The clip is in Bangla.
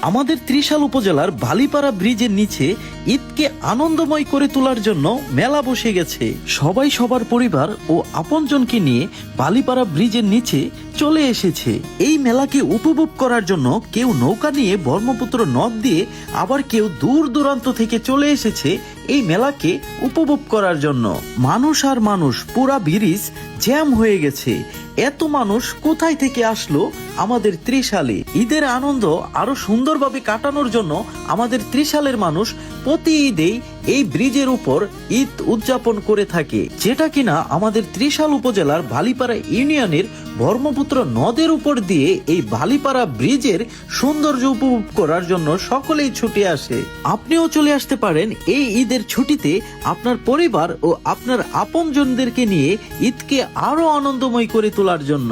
আমাদের ত্রিশাল উপজেলার বালিপাড়া ব্রিজের নিচে ঈদকে আনন্দময় করে তোলার জন্য মেলা বসে গেছে। সবাই সবার পরিবার ও আপনজনকে নিয়ে বালিপাড়া ব্রিজের নিচে চলে এসেছে এই মেলাকে উপভোগ করার জন্য। কেউ নৌকা নিয়ে ব্রহ্মপুত্র নদ দিয়ে, আবার কেউ দূর দূরান্ত থেকে চলে এসেছে এই মেলাকে উপভোগ করার জন্য। মানুষ আর মানুষ, পুরা ব্রিজ জ্যাম হয়ে গেছে। এত মানুষ কোথায় থেকে আসলো আমাদের ত্রিশালে? ঈদের আনন্দ আরো সুন্দরভাবে কাটানোর জন্য আমাদের ত্রিশালের মানুষ প্রতি ঈদেই এই ব্রিজের উপর ঈদ উদযাপন করে থাকে, যেটা কিনা আমাদের ত্রিশাল উপজেলার বালিপাড়া ইউনিয়নের ব্রহ্মপুত্র নদের উপর দিয়ে এই বালিপাড়া ব্রিজের সৌন্দর্য উপভোগ করার জন্য সকলেই ছুটে আসে। আপনিও চলে আসতে পারেন এই ঈদের ছুটিতে আপনার পরিবার ও আপনার আপনজনদেরকে নিয়ে ঈদকে আরো আনন্দময় করে তোলার জন্য।